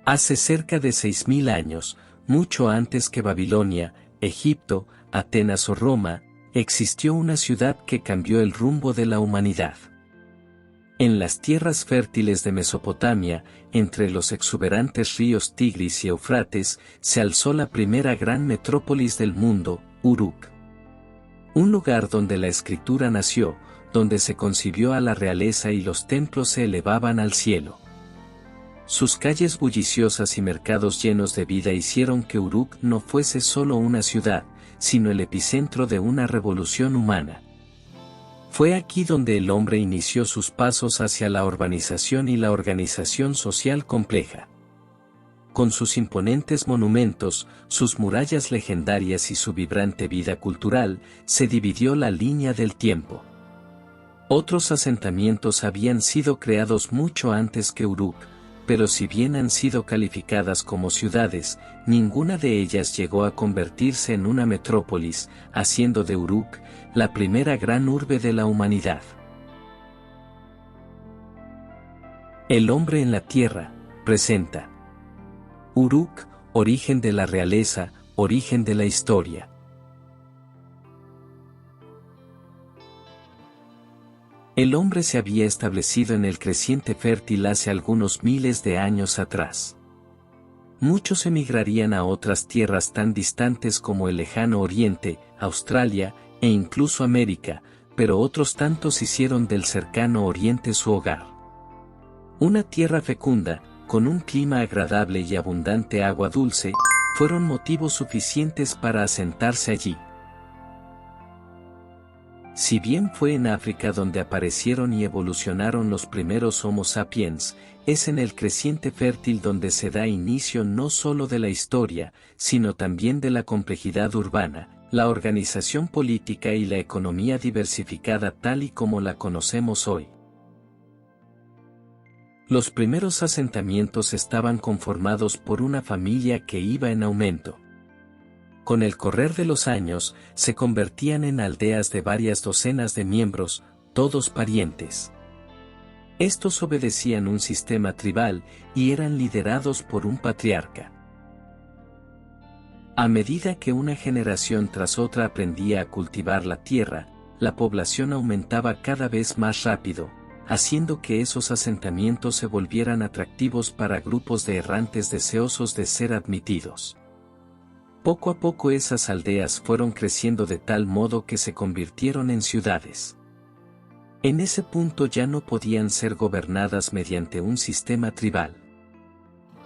Hace cerca de 6000 años, mucho antes que Babilonia, Egipto, Atenas o Roma, existió una ciudad que cambió el rumbo de la humanidad. En las tierras fértiles de Mesopotamia, entre los exuberantes ríos Tigris y Eufrates, se alzó la primera gran metrópolis del mundo, Uruk. Un lugar donde la escritura nació, donde se concibió a la realeza y los templos se elevaban al cielo. Sus calles bulliciosas y mercados llenos de vida hicieron que Uruk no fuese solo una ciudad, sino el epicentro de una revolución humana. Fue aquí donde el hombre inició sus pasos hacia la urbanización y la organización social compleja. Con sus imponentes monumentos, sus murallas legendarias y su vibrante vida cultural, se dividió la línea del tiempo. Otros asentamientos habían sido creados mucho antes que Uruk, pero si bien han sido calificadas como ciudades, ninguna de ellas llegó a convertirse en una metrópolis, haciendo de Uruk la primera gran urbe de la humanidad. El hombre en la tierra, presenta. Uruk, origen de la realeza, origen de la historia. El hombre se había establecido en el creciente fértil hace algunos miles de años atrás. Muchos emigrarían a otras tierras tan distantes como el lejano Oriente, Australia, e incluso América, pero otros tantos hicieron del cercano Oriente su hogar. Una tierra fecunda, con un clima agradable y abundante agua dulce, fueron motivos suficientes para asentarse allí. Si bien fue en África donde aparecieron y evolucionaron los primeros Homo sapiens, es en el creciente fértil donde se da inicio no solo de la historia, sino también de la complejidad urbana, la organización política y la economía diversificada tal y como la conocemos hoy. Los primeros asentamientos estaban conformados por una familia que iba en aumento. Con el correr de los años, se convertían en aldeas de varias docenas de miembros, todos parientes. Estos obedecían un sistema tribal y eran liderados por un patriarca. A medida que una generación tras otra aprendía a cultivar la tierra, la población aumentaba cada vez más rápido, haciendo que esos asentamientos se volvieran atractivos para grupos de errantes deseosos de ser admitidos. Poco a poco esas aldeas fueron creciendo de tal modo que se convirtieron en ciudades. En ese punto ya no podían ser gobernadas mediante un sistema tribal.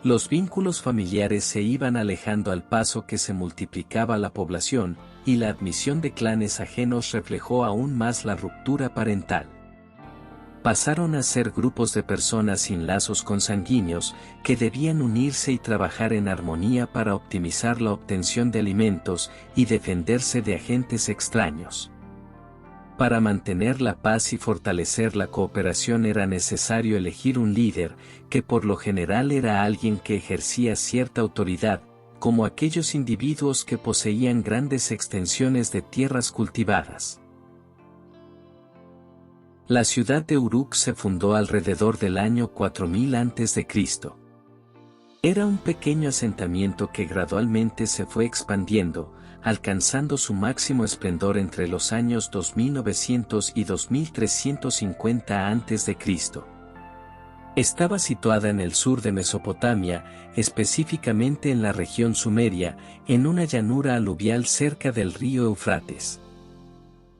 Los vínculos familiares se iban alejando al paso que se multiplicaba la población, y la admisión de clanes ajenos reflejó aún más la ruptura parental. Pasaron a ser grupos de personas sin lazos consanguíneos, que debían unirse y trabajar en armonía para optimizar la obtención de alimentos y defenderse de agentes extraños. Para mantener la paz y fortalecer la cooperación era necesario elegir un líder, que por lo general era alguien que ejercía cierta autoridad, como aquellos individuos que poseían grandes extensiones de tierras cultivadas. La ciudad de Uruk se fundó alrededor del año 4000 a.C. Era un pequeño asentamiento que gradualmente se fue expandiendo, alcanzando su máximo esplendor entre los años 2900 y 2350 a.C. Estaba situada en el sur de Mesopotamia, específicamente en la región sumeria, en una llanura aluvial cerca del río Eufrates.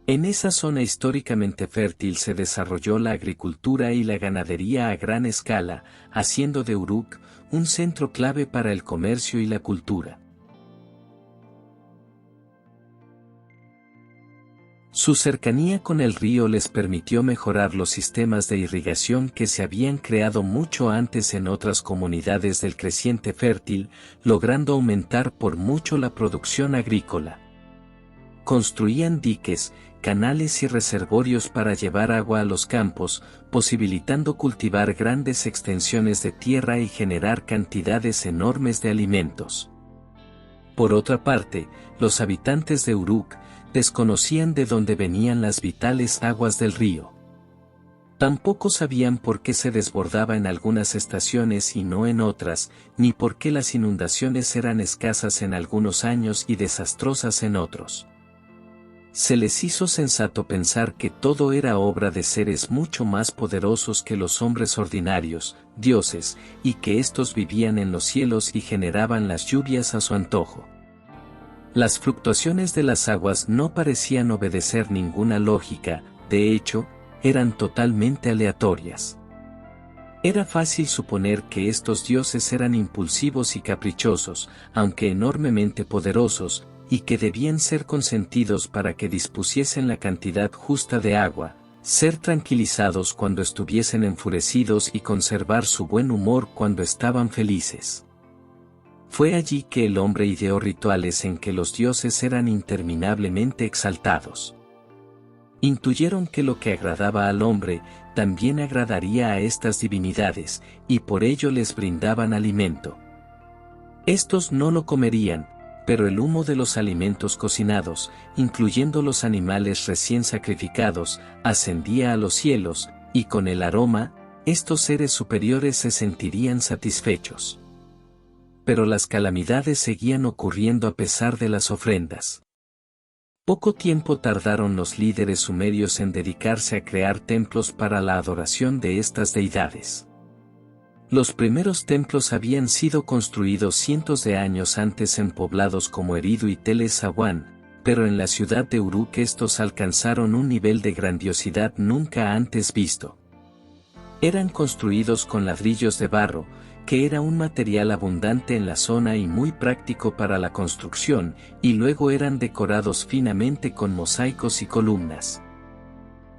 En esa zona históricamente fértil se desarrolló la agricultura y la ganadería a gran escala, haciendo de Uruk un centro clave para el comercio y la cultura. Su cercanía con el río les permitió mejorar los sistemas de irrigación que se habían creado mucho antes en otras comunidades del creciente fértil, logrando aumentar por mucho la producción agrícola. Construían diques, canales y reservorios para llevar agua a los campos, posibilitando cultivar grandes extensiones de tierra y generar cantidades enormes de alimentos. Por otra parte, los habitantes de Uruk desconocían de dónde venían las vitales aguas del río. Tampoco sabían por qué se desbordaba en algunas estaciones y no en otras, ni por qué las inundaciones eran escasas en algunos años y desastrosas en otros. Se les hizo sensato pensar que todo era obra de seres mucho más poderosos que los hombres ordinarios, dioses, y que éstos vivían en los cielos y generaban las lluvias a su antojo. Las fluctuaciones de las aguas no parecían obedecer ninguna lógica, de hecho, eran totalmente aleatorias. Era fácil suponer que estos dioses eran impulsivos y caprichosos, aunque enormemente poderosos, y que debían ser consentidos para que dispusiesen la cantidad justa de agua, ser tranquilizados cuando estuviesen enfurecidos y conservar su buen humor cuando estaban felices. Fue allí que el hombre ideó rituales en que los dioses eran interminablemente exaltados. Intuyeron que lo que agradaba al hombre, también agradaría a estas divinidades, y por ello les brindaban alimento. Estos no lo comerían, pero el humo de los alimentos cocinados, incluyendo los animales recién sacrificados, ascendía a los cielos, y con el aroma, estos seres superiores se sentirían satisfechos. Pero las calamidades seguían ocurriendo a pesar de las ofrendas. Poco tiempo tardaron los líderes sumerios en dedicarse a crear templos para la adoración de estas deidades. Los primeros templos habían sido construidos cientos de años antes en poblados como Eridu y Tel Es-Sawán, pero en la ciudad de Uruk estos alcanzaron un nivel de grandiosidad nunca antes visto. Eran construidos con ladrillos de barro, que era un material abundante en la zona y muy práctico para la construcción, y luego eran decorados finamente con mosaicos y columnas.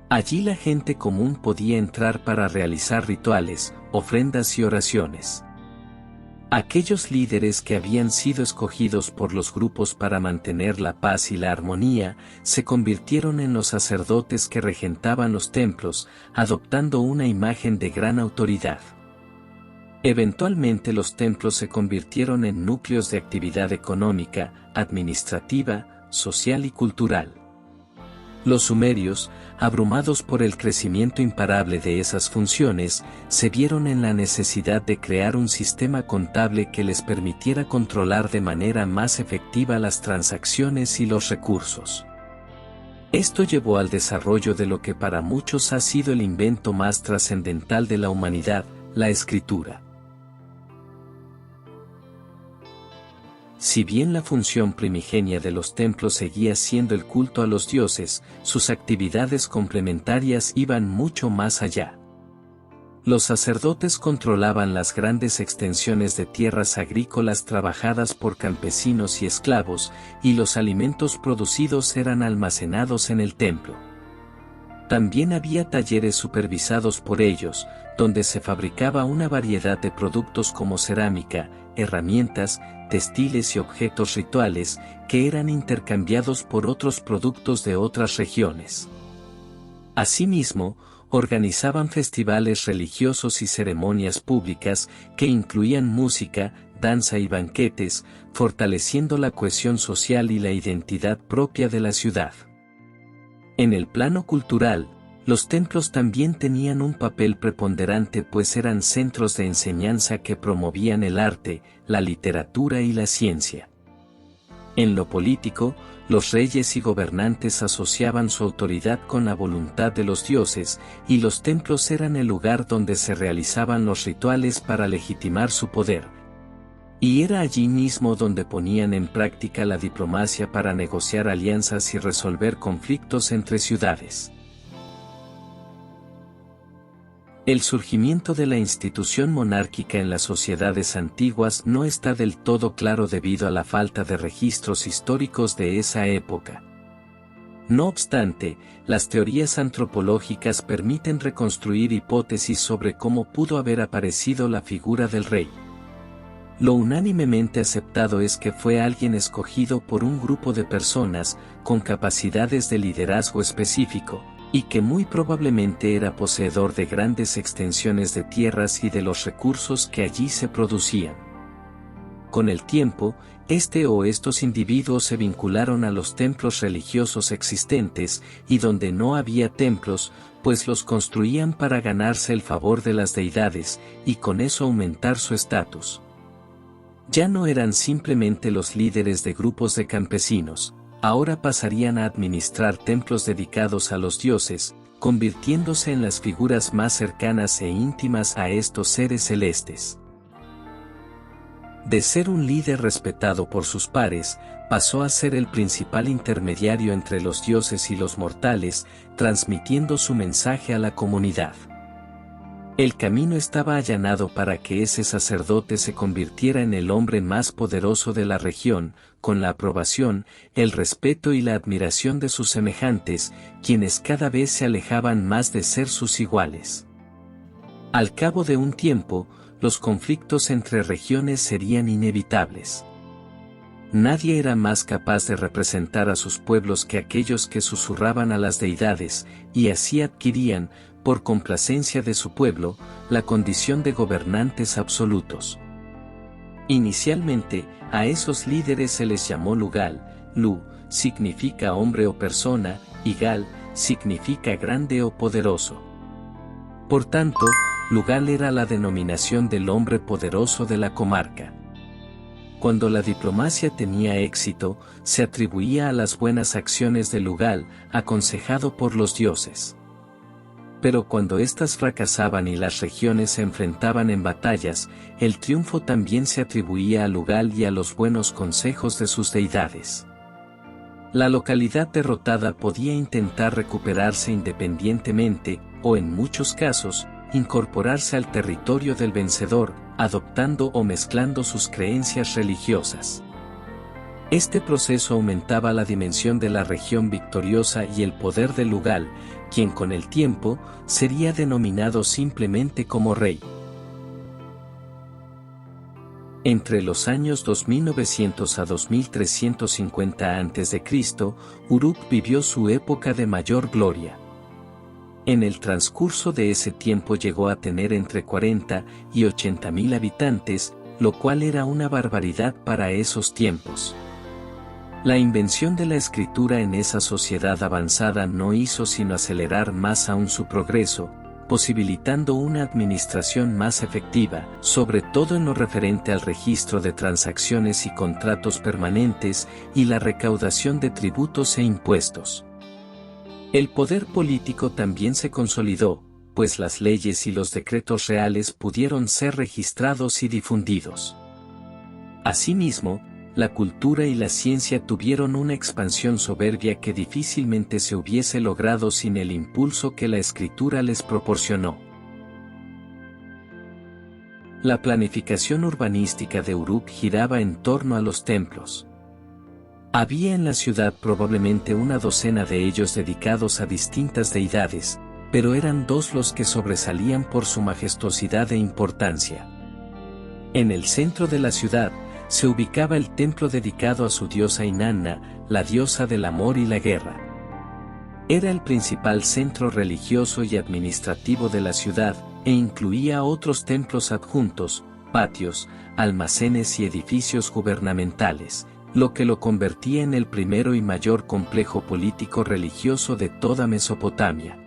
Allí la gente común podía entrar para realizar rituales, ofrendas y oraciones. Aquellos líderes que habían sido escogidos por los grupos para mantener la paz y la armonía, se convirtieron en los sacerdotes que regentaban los templos, adoptando una imagen de gran autoridad. Eventualmente los templos se convirtieron en núcleos de actividad económica, administrativa, social y cultural. Los sumerios, abrumados por el crecimiento imparable de esas funciones, se vieron en la necesidad de crear un sistema contable que les permitiera controlar de manera más efectiva las transacciones y los recursos. Esto llevó al desarrollo de lo que para muchos ha sido el invento más trascendental de la humanidad, la escritura. Si bien la función primigenia de los templos seguía siendo el culto a los dioses, sus actividades complementarias iban mucho más allá. Los sacerdotes controlaban las grandes extensiones de tierras agrícolas trabajadas por campesinos y esclavos, y los alimentos producidos eran almacenados en el templo. También había talleres supervisados por ellos, donde se fabricaba una variedad de productos como cerámica, herramientas, textiles y objetos rituales, que eran intercambiados por otros productos de otras regiones. Asimismo, organizaban festivales religiosos y ceremonias públicas que incluían música, danza y banquetes, fortaleciendo la cohesión social y la identidad propia de la ciudad. En el plano cultural, los templos también tenían un papel preponderante pues eran centros de enseñanza que promovían el arte, la literatura y la ciencia. En lo político, los reyes y gobernantes asociaban su autoridad con la voluntad de los dioses, y los templos eran el lugar donde se realizaban los rituales para legitimar su poder. Y era allí mismo donde ponían en práctica la diplomacia para negociar alianzas y resolver conflictos entre ciudades. El surgimiento de la institución monárquica en las sociedades antiguas no está del todo claro debido a la falta de registros históricos de esa época. No obstante, las teorías antropológicas permiten reconstruir hipótesis sobre cómo pudo haber aparecido la figura del rey. Lo unánimemente aceptado es que fue alguien escogido por un grupo de personas con capacidades de liderazgo específico, y que muy probablemente era poseedor de grandes extensiones de tierras y de los recursos que allí se producían. Con el tiempo, estos individuos se vincularon a los templos religiosos existentes, y donde no había templos, pues los construían para ganarse el favor de las deidades, y con eso aumentar su estatus. Ya no eran simplemente los líderes de grupos de campesinos, ahora pasarían a administrar templos dedicados a los dioses, convirtiéndose en las figuras más cercanas e íntimas a estos seres celestes. De ser un líder respetado por sus pares, pasó a ser el principal intermediario entre los dioses y los mortales, transmitiendo su mensaje a la comunidad. El camino estaba allanado para que ese sacerdote se convirtiera en el hombre más poderoso de la región, con la aprobación, el respeto y la admiración de sus semejantes, quienes cada vez se alejaban más de ser sus iguales. Al cabo de un tiempo, los conflictos entre regiones serían inevitables. Nadie era más capaz de representar a sus pueblos que aquellos que susurraban a las deidades, y así adquirían, por complacencia de su pueblo, la condición de gobernantes absolutos. Inicialmente, a esos líderes se les llamó Lugal. Lu significa hombre o persona, y Gal significa grande o poderoso. Por tanto, Lugal era la denominación del hombre poderoso de la comarca. Cuando la diplomacia tenía éxito, se atribuía a las buenas acciones de Lugal, aconsejado por los dioses. Pero cuando éstas fracasaban y las regiones se enfrentaban en batallas, el triunfo también se atribuía a Lugal y a los buenos consejos de sus deidades. La localidad derrotada podía intentar recuperarse independientemente, o en muchos casos, incorporarse al territorio del vencedor, adoptando o mezclando sus creencias religiosas. Este proceso aumentaba la dimensión de la región victoriosa y el poder de Lugal, quien con el tiempo sería denominado simplemente como rey. Entre los años 2900 a 2350 a.C., Uruk vivió su época de mayor gloria. En el transcurso de ese tiempo llegó a tener entre 40 y 80.000 habitantes, lo cual era una barbaridad para esos tiempos. La invención de la escritura en esa sociedad avanzada no hizo sino acelerar más aún su progreso, posibilitando una administración más efectiva, sobre todo en lo referente al registro de transacciones y contratos permanentes y la recaudación de tributos e impuestos. El poder político también se consolidó, pues las leyes y los decretos reales pudieron ser registrados y difundidos. Asimismo, la cultura y la ciencia tuvieron una expansión soberbia que difícilmente se hubiese logrado sin el impulso que la escritura les proporcionó. La planificación urbanística de Uruk giraba en torno a los templos. Había en la ciudad probablemente una docena de ellos dedicados a distintas deidades, pero eran dos los que sobresalían por su majestuosidad e importancia. En el centro de la ciudad, se ubicaba el templo dedicado a su diosa Inanna, la diosa del amor y la guerra. Era el principal centro religioso y administrativo de la ciudad, e incluía otros templos adjuntos, patios, almacenes y edificios gubernamentales, lo que lo convertía en el primero y mayor complejo político religioso de toda Mesopotamia.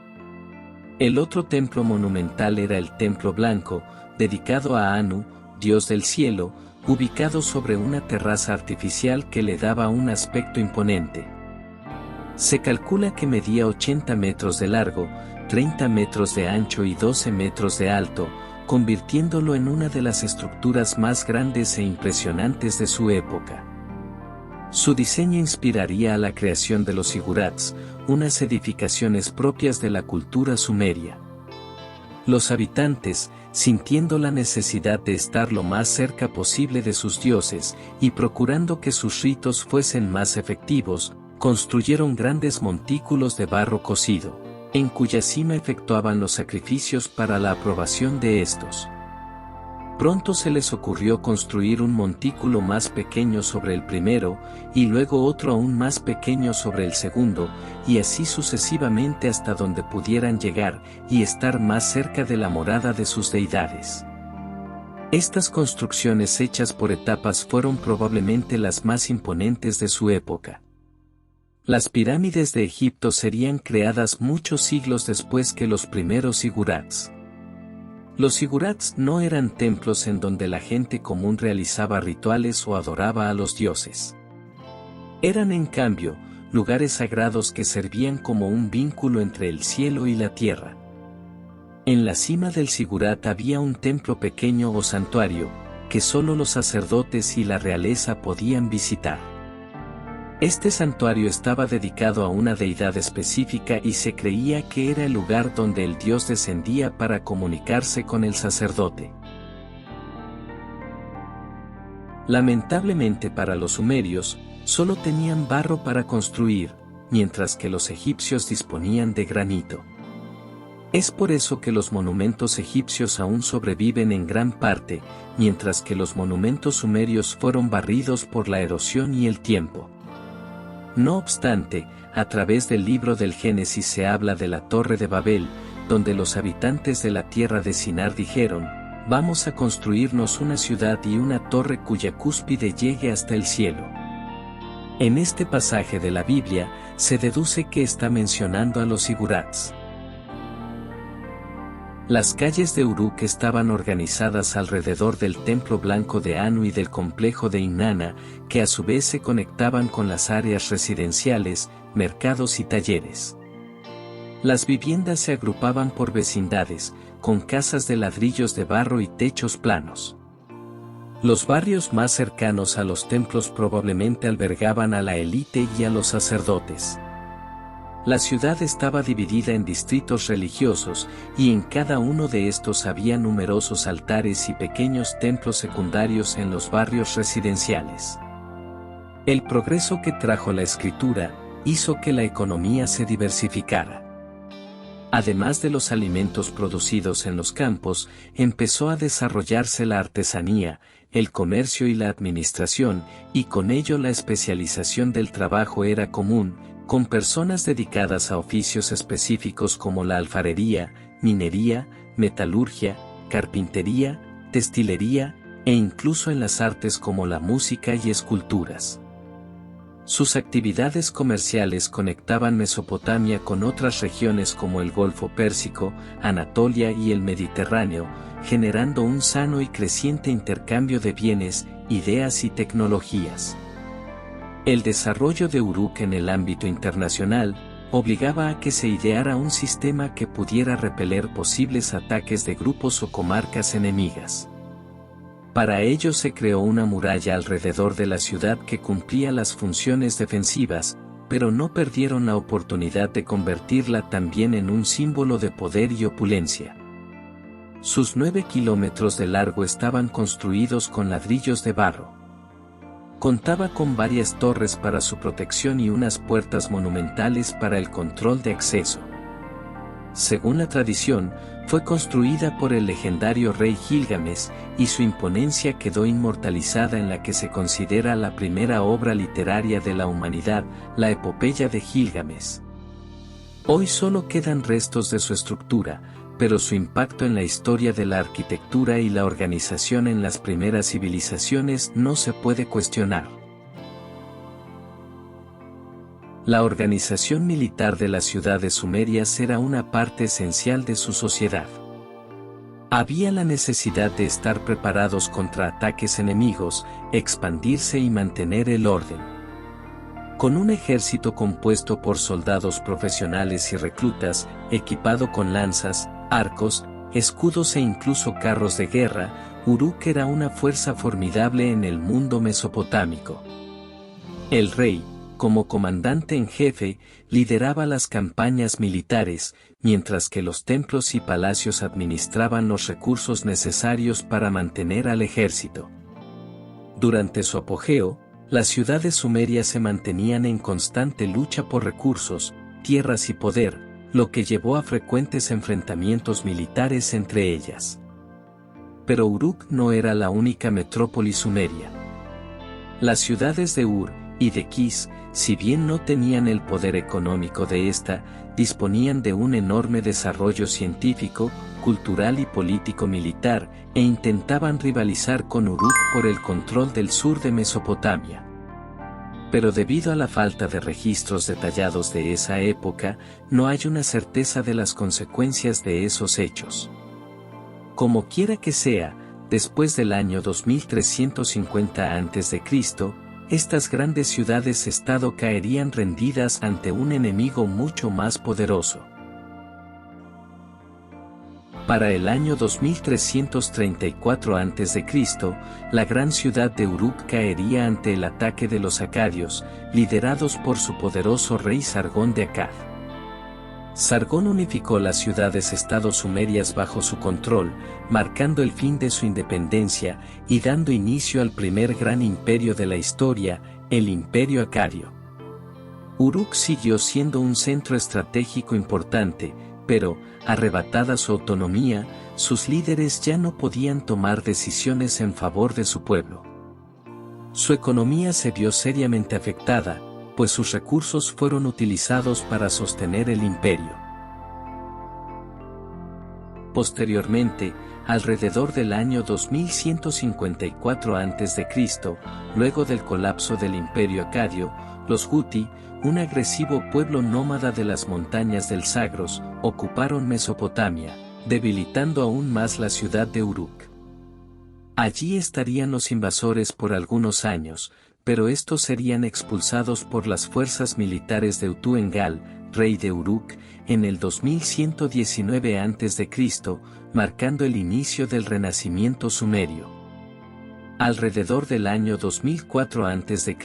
El otro templo monumental era el Templo Blanco, dedicado a Anu, dios del cielo, ubicado sobre una terraza artificial que le daba un aspecto imponente. Se calcula que medía 80 metros de largo, 30 metros de ancho y 12 metros de alto, convirtiéndolo en una de las estructuras más grandes e impresionantes de su época. Su diseño inspiraría a la creación de los zigurats, unas edificaciones propias de la cultura sumeria. Los habitantes, sintiendo la necesidad de estar lo más cerca posible de sus dioses, y procurando que sus ritos fuesen más efectivos, construyeron grandes montículos de barro cocido, en cuya cima efectuaban los sacrificios para la aprobación de estos. Pronto se les ocurrió construir un montículo más pequeño sobre el primero, y luego otro aún más pequeño sobre el segundo, y así sucesivamente hasta donde pudieran llegar, y estar más cerca de la morada de sus deidades. Estas construcciones hechas por etapas fueron probablemente las más imponentes de su época. Las pirámides de Egipto serían creadas muchos siglos después que los primeros zigurats. Los zigurats no eran templos en donde la gente común realizaba rituales o adoraba a los dioses. Eran en cambio, lugares sagrados que servían como un vínculo entre el cielo y la tierra. En la cima del zigurat había un templo pequeño o santuario, que solo los sacerdotes y la realeza podían visitar. Este santuario estaba dedicado a una deidad específica y se creía que era el lugar donde el dios descendía para comunicarse con el sacerdote. Lamentablemente para los sumerios, solo tenían barro para construir, mientras que los egipcios disponían de granito. Es por eso que los monumentos egipcios aún sobreviven en gran parte, mientras que los monumentos sumerios fueron barridos por la erosión y el tiempo. No obstante, a través del libro del Génesis se habla de la Torre de Babel, donde los habitantes de la tierra de Sinar dijeron, «Vamos a construirnos una ciudad y una torre cuya cúspide llegue hasta el cielo». En este pasaje de la Biblia, se deduce que está mencionando a los zigurats. Las calles de Uruk estaban organizadas alrededor del templo blanco de Anu y del complejo de Inanna, que a su vez se conectaban con las áreas residenciales, mercados y talleres. Las viviendas se agrupaban por vecindades, con casas de ladrillos de barro y techos planos. Los barrios más cercanos a los templos probablemente albergaban a la élite y a los sacerdotes. La ciudad estaba dividida en distritos religiosos, y en cada uno de estos había numerosos altares y pequeños templos secundarios en los barrios residenciales. El progreso que trajo la escritura, hizo que la economía se diversificara. Además de los alimentos producidos en los campos, empezó a desarrollarse la artesanía, el comercio y la administración, y con ello la especialización del trabajo era común, con personas dedicadas a oficios específicos como la alfarería, minería, metalurgia, carpintería, textilería, e incluso en las artes como la música y esculturas. Sus actividades comerciales conectaban Mesopotamia con otras regiones como el Golfo Pérsico, Anatolia y el Mediterráneo, generando un sano y creciente intercambio de bienes, ideas y tecnologías. El desarrollo de Uruk en el ámbito internacional, obligaba a que se ideara un sistema que pudiera repeler posibles ataques de grupos o comarcas enemigas. Para ello se creó una muralla alrededor de la ciudad que cumplía las funciones defensivas, pero no perdieron la oportunidad de convertirla también en un símbolo de poder y opulencia. Sus 9 kilómetros de largo estaban construidos con ladrillos de barro. Contaba con varias torres para su protección y unas puertas monumentales para el control de acceso. Según la tradición, fue construida por el legendario rey Gilgamesh, y su imponencia quedó inmortalizada en la que se considera la primera obra literaria de la humanidad, la Epopeya de Gilgamesh. Hoy solo quedan restos de su estructura, pero su impacto en la historia de la arquitectura y la organización en las primeras civilizaciones no se puede cuestionar. La organización militar de las ciudades sumerias era una parte esencial de su sociedad. Había la necesidad de estar preparados contra ataques enemigos, expandirse y mantener el orden. Con un ejército compuesto por soldados profesionales y reclutas, equipado con lanzas, arcos, escudos e incluso carros de guerra, Uruk era una fuerza formidable en el mundo mesopotámico. El rey, como comandante en jefe, lideraba las campañas militares, mientras que los templos y palacios administraban los recursos necesarios para mantener al ejército. Durante su apogeo, las ciudades sumerias se mantenían en constante lucha por recursos, tierras y poder, lo que llevó a frecuentes enfrentamientos militares entre ellas. Pero Uruk no era la única metrópoli sumeria. Las ciudades de Ur, y de Kis, si bien no tenían el poder económico de esta, disponían de un enorme desarrollo científico, cultural y político-militar, e intentaban rivalizar con Uruk por el control del sur de Mesopotamia. Pero debido a la falta de registros detallados de esa época, no hay una certeza de las consecuencias de esos hechos. Como quiera que sea, después del año 2350 a.C., estas grandes ciudades-estado caerían rendidas ante un enemigo mucho más poderoso. Para el año 2334 a.C., la gran ciudad de Uruk caería ante el ataque de los acadios, liderados por su poderoso rey Sargón de Akkad. Sargón unificó las ciudades-estado sumerias bajo su control, marcando el fin de su independencia y dando inicio al primer gran imperio de la historia, el Imperio Acadio. Uruk siguió siendo un centro estratégico importante, pero, arrebatada su autonomía, sus líderes ya no podían tomar decisiones en favor de su pueblo. Su economía se vio seriamente afectada, pues sus recursos fueron utilizados para sostener el imperio. Posteriormente, alrededor del año 2154 a.C., luego del colapso del imperio acadio, los Huti, un agresivo pueblo nómada de las montañas del Zagros, ocuparon Mesopotamia, debilitando aún más la ciudad de Uruk. Allí estarían los invasores por algunos años, pero estos serían expulsados por las fuerzas militares de Utu-Engal, rey de Uruk, en el 2119 a.C., marcando el inicio del renacimiento sumerio. Alrededor del año 2004 a.C.,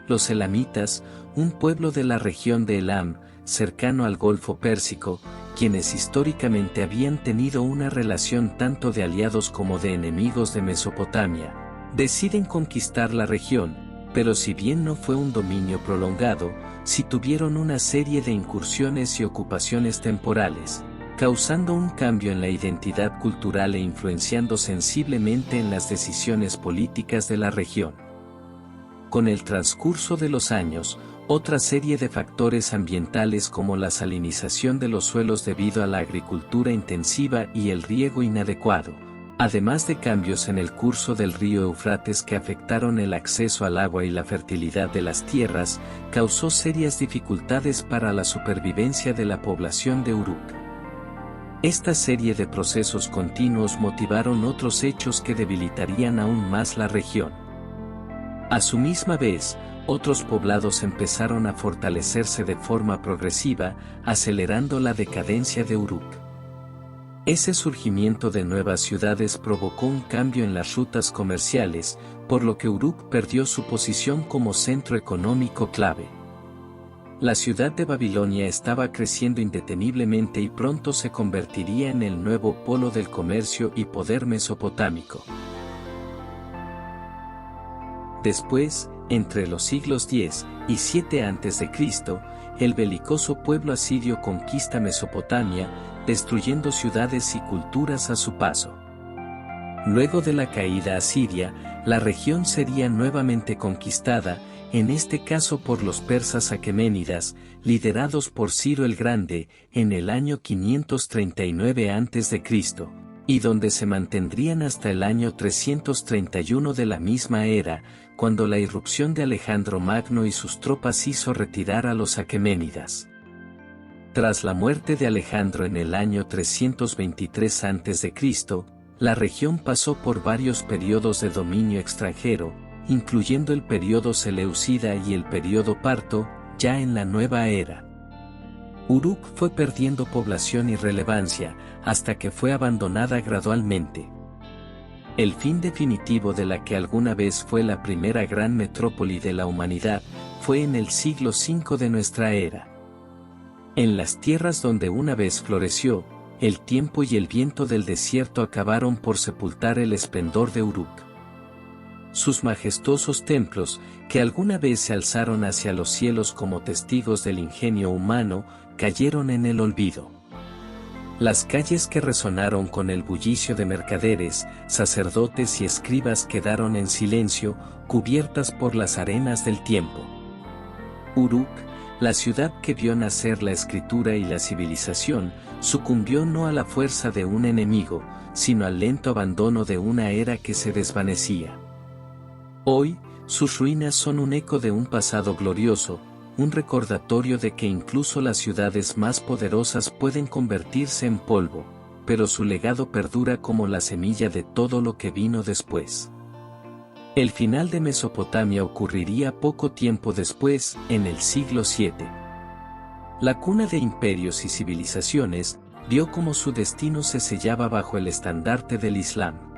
los elamitas, un pueblo de la región de Elam, cercano al Golfo Pérsico, quienes históricamente habían tenido una relación tanto de aliados como de enemigos de Mesopotamia, deciden conquistar la región, pero si bien no fue un dominio prolongado, sí tuvieron una serie de incursiones y ocupaciones temporales, causando un cambio en la identidad cultural e influenciando sensiblemente en las decisiones políticas de la región. Con el transcurso de los años, otra serie de factores ambientales como la salinización de los suelos debido a la agricultura intensiva y el riego inadecuado, además de cambios en el curso del río Éufrates que afectaron el acceso al agua y la fertilidad de las tierras, causó serias dificultades para la supervivencia de la población de Uruk. Esta serie de procesos continuos motivaron otros hechos que debilitarían aún más la región. A su misma vez, otros poblados empezaron a fortalecerse de forma progresiva, acelerando la decadencia de Uruk. Ese surgimiento de nuevas ciudades provocó un cambio en las rutas comerciales, por lo que Uruk perdió su posición como centro económico clave. La ciudad de Babilonia estaba creciendo indeteniblemente y pronto se convertiría en el nuevo polo del comercio y poder mesopotámico. Después, entre los siglos X y VII a.C., el belicoso pueblo asirio conquista Mesopotamia, destruyendo ciudades y culturas a su paso. Luego de la caída asiria, la región sería nuevamente conquistada, en este caso por los persas aqueménidas, liderados por Ciro el Grande, en el año 539 a.C., y donde se mantendrían hasta el año 331 de la misma era, cuando la irrupción de Alejandro Magno y sus tropas hizo retirar a los aqueménidas. Tras la muerte de Alejandro en el año 323 a.C., la región pasó por varios periodos de dominio extranjero, incluyendo el periodo seleucida y el periodo parto, ya en la nueva era. Uruk fue perdiendo población y relevancia, hasta que fue abandonada gradualmente. El fin definitivo de la que alguna vez fue la primera gran metrópoli de la humanidad, fue en el siglo V de nuestra era. En las tierras donde una vez floreció, el tiempo y el viento del desierto acabaron por sepultar el esplendor de Uruk. Sus majestuosos templos, que alguna vez se alzaron hacia los cielos como testigos del ingenio humano, cayeron en el olvido. Las calles que resonaron con el bullicio de mercaderes, sacerdotes y escribas quedaron en silencio, cubiertas por las arenas del tiempo. Uruk, la ciudad que vio nacer la escritura y la civilización, sucumbió no a la fuerza de un enemigo, sino al lento abandono de una era que se desvanecía. Hoy, sus ruinas son un eco de un pasado glorioso, un recordatorio de que incluso las ciudades más poderosas pueden convertirse en polvo, pero su legado perdura como la semilla de todo lo que vino después. El final de Mesopotamia ocurriría poco tiempo después, en el siglo VII. La cuna de imperios y civilizaciones, vio cómo su destino se sellaba bajo el estandarte del Islam.